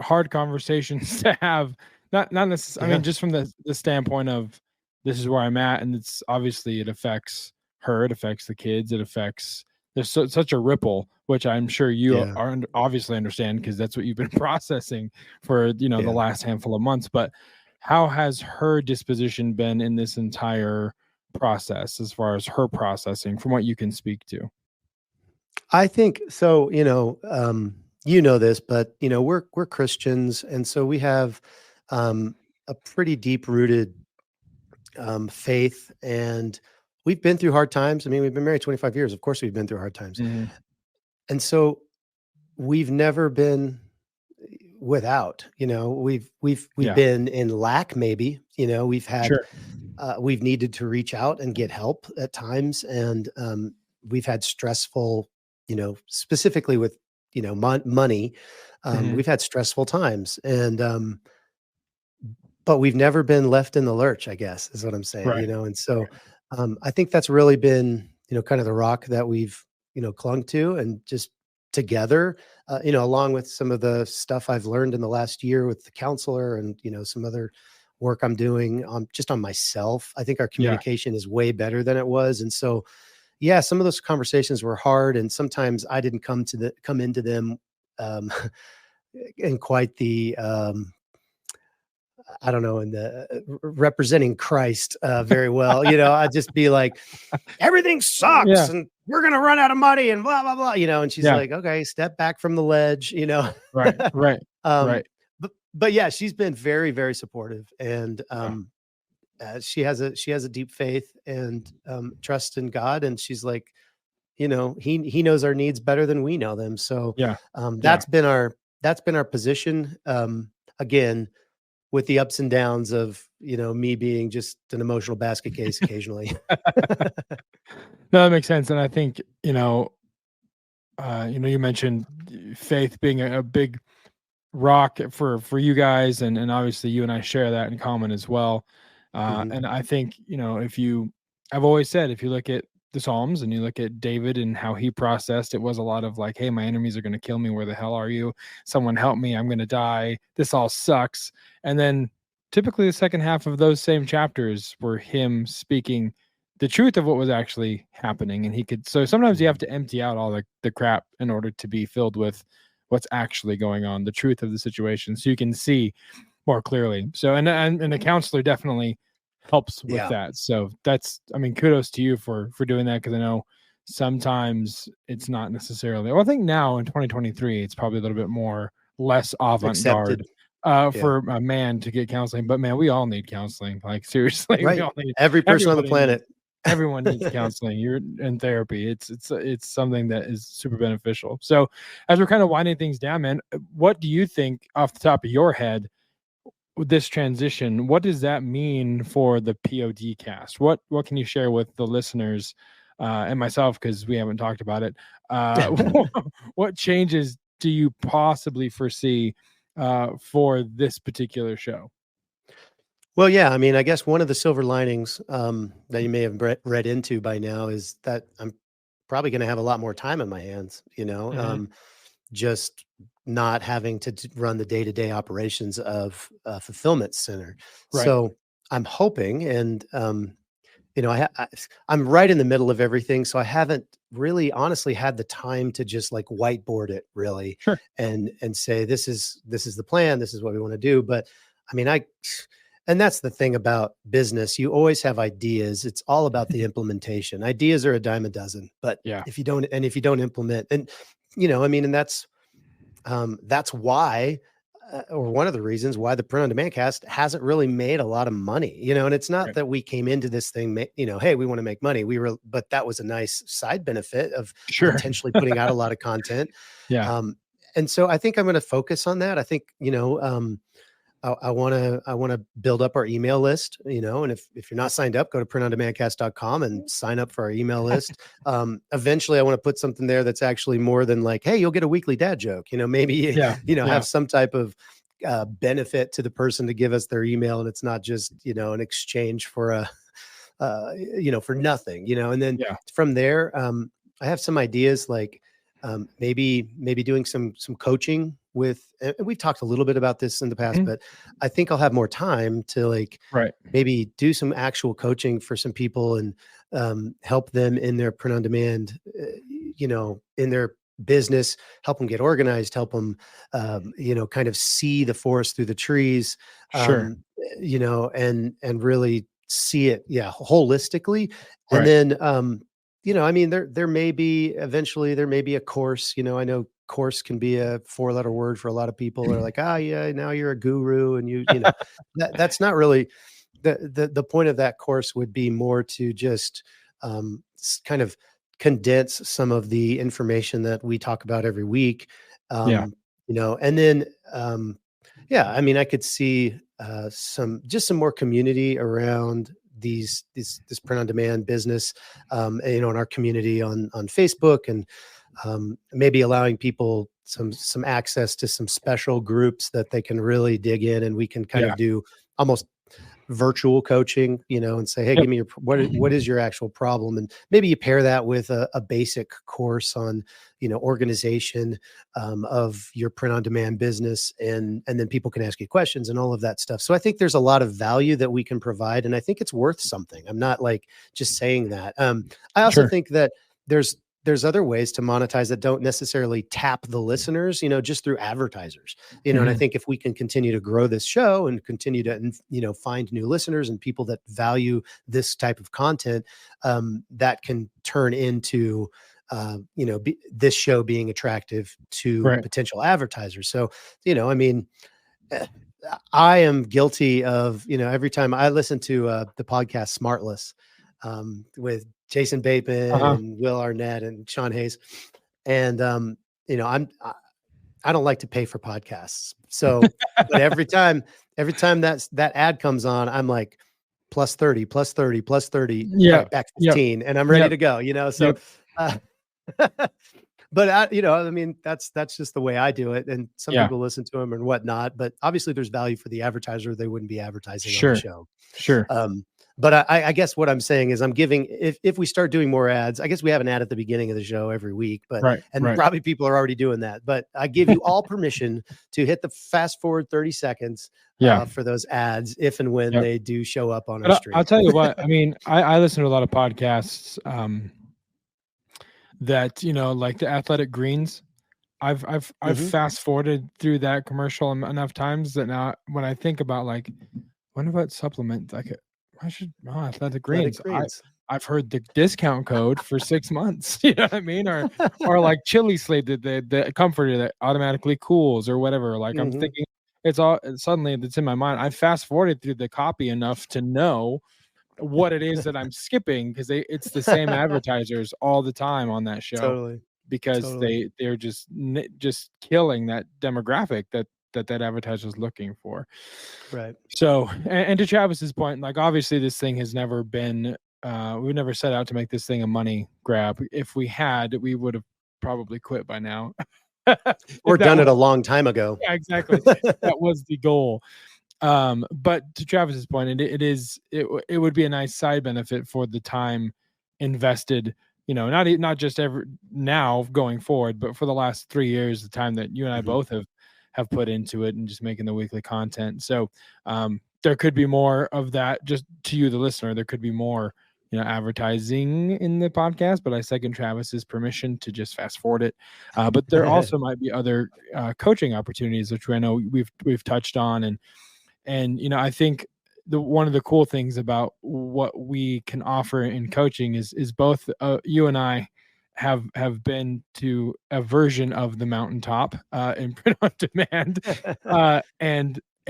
hard conversations to have, not necessarily, I mean, just from the standpoint of this is where I'm at. And it's obviously it affects her, it affects the kids, it affects, there's such a ripple, which I'm sure you are obviously understand, because that's what you've been processing for, the last handful of months. But how has her disposition been in this entire process, as far as her processing, from what you can speak to? I think so, this, but we're Christians, and so we have a pretty deep rooted faith, and we've been through hard times. I mean, we've been married 25 years. Of course, we've been through hard times. Mm-hmm. And so we've never been without, we've been in lack, maybe, we've had, we've needed to reach out and get help at times. And we've had stressful, specifically with, money, we've had stressful times, and, but we've never been left in the lurch, I guess, is what I'm saying, and so I think that's really been, kind of the rock that we've, clung to, and just together, along with some of the stuff I've learned in the last year with the counselor and, some other work I'm doing just on myself. I think our communication is way better than it was. And so, some of those conversations were hard, and sometimes I didn't come into them in quite the, I don't know, in the representing Christ very well. I'd just be like, everything sucks and we're going to run out of money and blah, blah, blah, and she's like, okay, step back from the ledge, Right. Right. But yeah, she's been very, very supportive, and she has a deep faith and trust in God. And she's like, he knows our needs better than we know them. So that's been our position. Again, with the ups and downs of, me being just an emotional basket case occasionally. No, that makes sense. And I think, you mentioned faith being a big rock for you guys. And obviously you and I share that in common as well. And I think, I've always said, if you look at the Psalms and you look at David and how he processed, it was a lot of like, hey, my enemies are going to kill me. Where the hell are you? Someone help me. I'm going to die. This all sucks. And then typically the second half of those same chapters were him speaking the truth of what was actually happening. And so sometimes you have to empty out all the crap in order to be filled with what's actually going on, the truth of the situation, so you can see more clearly. So, and the counselor definitely helps with that. So kudos to you for doing that. Cause I know sometimes it's not necessarily, well, I think now in 2023, it's probably a little bit less avant-garde for a man to get counseling, but man, we all need counseling. Like seriously, right. We all need, every person on the planet. Everyone needs counseling. You're in therapy. It's something that is super beneficial. So as we're kind of winding things down, man, what do you think off the top of your head with this transition? What does that mean for the POD cast? What can you share with the listeners and myself, because we haven't talked about it? What changes do you possibly foresee for this particular show? Well, yeah, I mean, I guess one of the silver linings that you may have read into by now is that I'm probably going to have a lot more time on my hands, just not having to run the day-to-day operations of a fulfillment center. Right. So I'm hoping, and I'm right in the middle of everything, so I haven't really honestly had the time to just like whiteboard it really, sure, and say this is the plan, this is what we want to do. But I mean, and that's the thing about business. You always have ideas. It's all about the implementation. Ideas are a dime a dozen, but if you don't implement, and and that's why, or one of the reasons why the print on demand cast hasn't really made a lot of money, and it's not that we came into this thing, hey, we want to make money. But that was a nice side benefit of potentially putting out a lot of content. And so I think I'm going to focus on that. I think, I want to build up our email list, and if you're not signed up, go to printondemandcast.com and sign up for our email list. Eventually I want to put something there that's actually more than like, hey, you'll get a weekly dad joke, maybe, have some type of benefit to the person to give us their email. And it's not just, an exchange for for nothing, and then from there, I have some ideas like, maybe doing some coaching with, and we've talked a little bit about this in the past, but I think I'll have more time to like maybe do some actual coaching for some people and help them in their print on demand, in their business, help them get organized, help them, kind of see the forest through the trees, and really see it, holistically. And then, I mean, there may be a course, I know course can be a 4-letter word for a lot of people. They're like, now you're a guru, and that's not really the point of that course. Would be more to just kind of condense some of the information that we talk about every week. And then, I mean, I could see some more community around this print on demand business, in our community on Facebook, and maybe allowing people some access to some special groups that they can really dig in, and we can kind of do almost virtual coaching, and say, hey, give me what is your actual problem? And maybe you pair that with a basic course on, organization of your print on demand business. And then people can ask you questions and all of that stuff. So I think there's a lot of value that we can provide, and I think it's worth something. I'm not like just saying that. I also think that there's other ways to monetize that don't necessarily tap the listeners, just through advertisers, and I think if we can continue to grow this show and continue to, find new listeners and people that value this type of content, that can turn into, this show being attractive to potential advertisers. So, I mean, I am guilty of, every time I listen to the podcast Smartless, with Jason Bateman and Will Arnett and Sean Hayes. And, I don't like to pay for podcasts. So, but every time that ad comes on, I'm like, plus 30, right, back 15, and I'm ready to go, so, but I mean, that's just the way I do it. And some people listen to them and whatnot, but obviously there's value for the advertiser. They wouldn't be advertising on the show. But I guess what I'm saying is I'm giving, if we start doing more ads, I guess we have an ad at the beginning of the show every week, but Right. probably people are already doing that. But I give you all permission to hit the fast forward 30 seconds for those ads if and when they do show up on our stream. I'll tell you what, I mean, I listen to a lot of podcasts that, you know, like the Athletic Greens. I've fast forwarded through that commercial enough times that now when I think about like, when about supplement, like Athletic Greens. I've heard the discount code for 6 months. You know what I mean? Or like Chili Slate, the comforter that automatically cools or whatever. Like I'm thinking it's in my mind. I fast forwarded through the copy enough to know what it is that I'm skipping because it's the same advertisers all the time on that show. Totally. Because they're just killing that demographic that advertiser is looking for. Right. So, and to Travis's point, like obviously this thing has never been, we never set out to make this thing a money grab. If we had, we would have probably quit by now. Or done it a long time ago. Yeah, exactly. That was the goal. But to Travis's point, it would be a nice side benefit for the time invested, you know, not just now going forward, but for the last 3 years, the time that you and I both have put into it and just making the weekly content. So there could be more of that. Just to you, the listener, there could be more, you know, advertising in the podcast. But I second Travis's permission to just fast forward it. But there also might be other coaching opportunities, which I know we've touched on, and you know, I think one of the cool things about what we can offer in coaching is both you and I have been to a version of the mountaintop in print on demand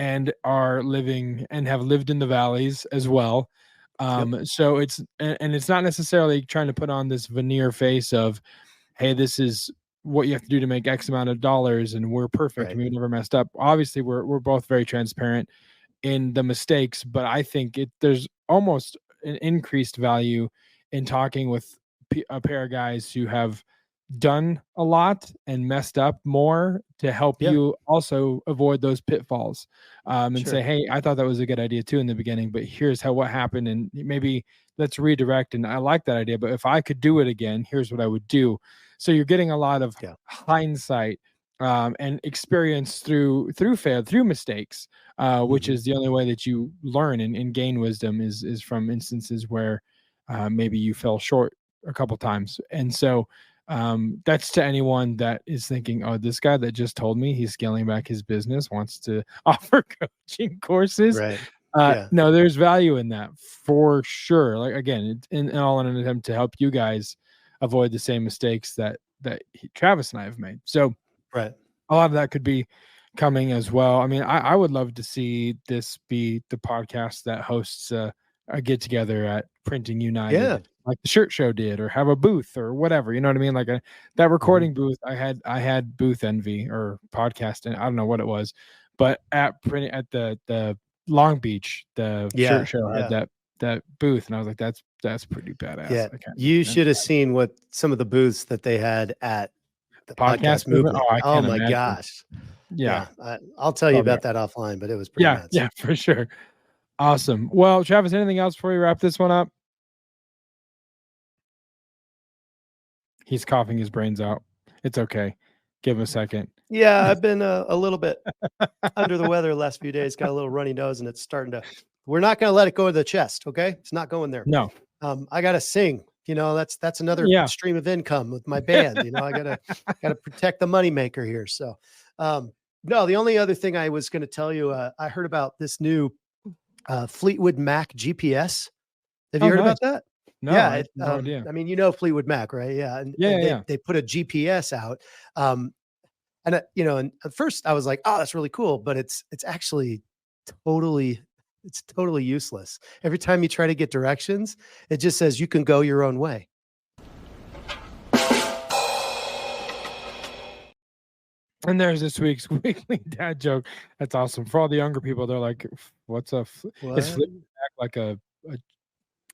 and are living and have lived in the valleys as well. So it's not necessarily trying to put on this veneer face of, hey, this is what you have to do to make X amount of dollars and we're perfect and we never messed up. Obviously we're both very transparent in the mistakes, but I think there's almost an increased value in talking with a pair of guys who have done a lot and messed up more to help you also avoid those pitfalls and say, hey, I thought that was a good idea too in the beginning, but here's what happened, and maybe let's redirect, and I like that idea, but if I could do it again, here's what I would do. So you're getting a lot of hindsight and experience through mistakes, which is the only way that you learn and gain wisdom is from instances where maybe you fell short a couple times. And so that's to anyone that is thinking, oh, this guy that just told me he's scaling back his business wants to offer coaching courses. No, there's value in that for sure. Like again, in all in an attempt to help you guys avoid the same mistakes that Travis and I have made. So a lot of that could be coming as well. I mean, I would love to see this be the podcast that hosts a get together at Printing United, like the Shirt Show did, or have a booth or whatever. You know what I mean? Like that recording booth. I had booth envy or podcast, and I don't know what it was, but at the Long Beach, the Shirt Show had that booth, and I was like, that's pretty badass. Yeah, you should have seen what some of the booths that they had at the podcast movement. Oh my gosh. Yeah. I'll tell you about that offline, but it was pretty nuts. Yeah, for sure. Awesome. Well, Travis, anything else before we wrap this one up? He's coughing his brains out. It's okay. Give him a second. Yeah, I've been a little bit under the weather the last few days. Got a little runny nose, and it's starting to. We're not going to let it go to the chest. Okay, it's not going there. No. I got to sing. You know, that's another stream of income with my band. You know, I gotta protect the moneymaker here. So, no, the only other thing I was going to tell you, I heard about this new Fleetwood Mac GPS. Have you heard about that? No, I had no idea. I mean, you know Fleetwood Mac, right? Yeah. And they put a GPS out. And you know, and at first I was like, oh, that's really cool, but it's actually totally useless. Every time you try to get directions, it just says you can go your own way. And there's this week's weekly dad joke. That's awesome. For all the younger people, they're like, what's a is Fleetwood Mac like a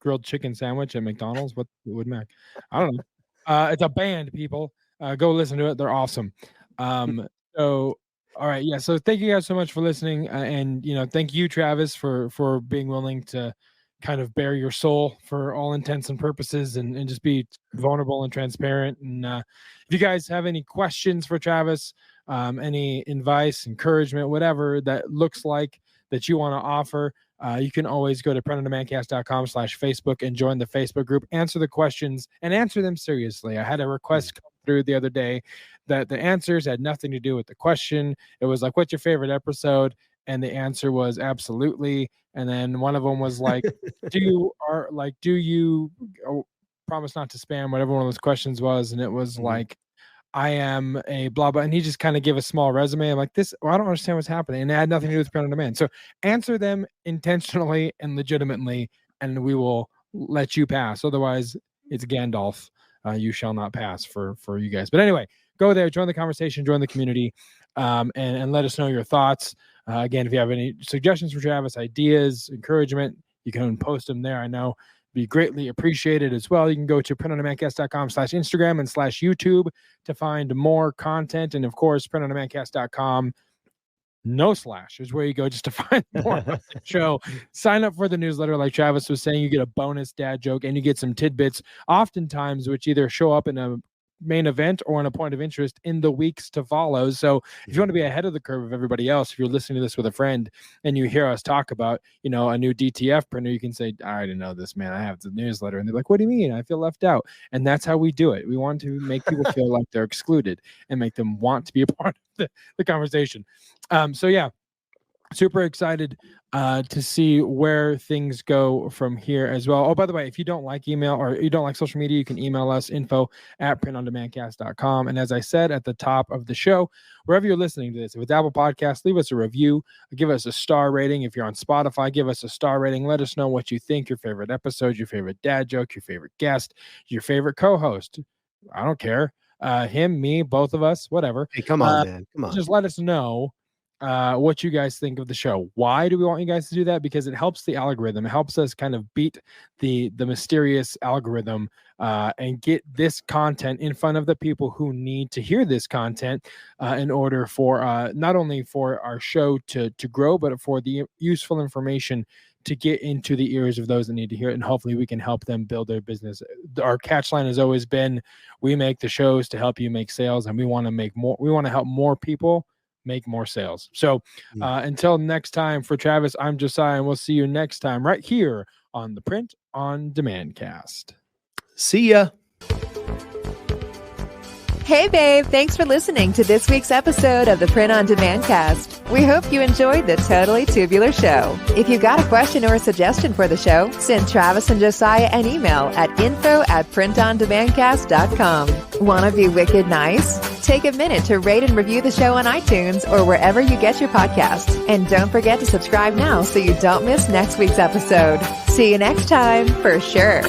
grilled chicken sandwich at McDonald's? What Fleetwood Mac? I don't know. It's a band, people. Go listen to it. They're awesome. So all right, yeah. So thank you guys so much for listening, and you know, thank you, Travis, for being willing to kind of bare your soul for all intents and purposes, and just be vulnerable and transparent. And if you guys have any questions for Travis, any advice, encouragement, whatever that looks like that you want to offer, you can always go to printondemancast.com/Facebook and join the Facebook group. Answer the questions and answer them seriously. I had a request come through the other day that the answers had nothing to do with the question. It was like, what's your favorite episode? And the answer was absolutely. And then one of them was like, do you promise not to spam, whatever one of those questions was? And it was like, I am a blah, blah. And he just kind of gave a small resume. I'm like, I don't understand what's happening. And it had nothing to do with print on demand. So answer them intentionally and legitimately, and we will let you pass. Otherwise, it's Gandalf. You shall not pass for you guys. But anyway, go there, join the conversation, join the community, and let us know your thoughts. Again, if you have any suggestions for Travis, ideas, encouragement, you can post them there. I know be greatly appreciated as well. You can go to printondemancast.com/Instagram and /YouTube to find more content. And of course, printondemancast.com is where you go just to find more of the show. Sign up for the newsletter. Like Travis was saying, you get a bonus dad joke and you get some tidbits, oftentimes which either show up in a main event or in a point of interest in the weeks to follow. So if you want to be ahead of the curve of everybody else, if you're listening to this with a friend and you hear us talk about, a new DTF printer, you can say, I already know this, man. I have the newsletter. And they're like, what do you mean? I feel left out. And that's how we do it. We want to make people feel like they're excluded and make them want to be a part of the conversation. So yeah, super excited to see where things go from here as well. Oh, by the way, if you don't like email or you don't like social media, you can email us info@printondemandcast.com. And as I said at the top of the show, wherever you're listening to this, if it's Apple Podcasts, leave us a review, give us a star rating. If you're on Spotify, give us a star rating. Let us know what you think, your favorite episode, your favorite dad joke, your favorite guest, your favorite co-host. I don't care. Him, me, both of us, whatever. Hey, come on, man. Come on. Just let us know what you guys think of the show. Why do we want you guys to do that? Because it helps the algorithm. It helps us kind of beat the mysterious algorithm and get this content in front of the people who need to hear this content in order for not only for our show to grow, but for the useful information to get into the ears of those that need to hear it. And hopefully we can help them build their business. Our catch line has always been, we make the shows to help you make sales, and we want to make more. We want to help more people make more sales. So until next time, for Travis, I'm Josiah, and we'll see you next time right here on the Print on Demand cast. See ya. Hey, babe. Thanks for listening to this week's episode of the Print on Demand cast. We hope you enjoyed the Totally Tubular show. If you got a question or a suggestion for the show, send Travis and Josiah an email at info@printondemandcast.com. Want to be wicked nice? Take a minute to rate and review the show on iTunes or wherever you get your podcasts. And don't forget to subscribe now so you don't miss next week's episode. See you next time, for sure.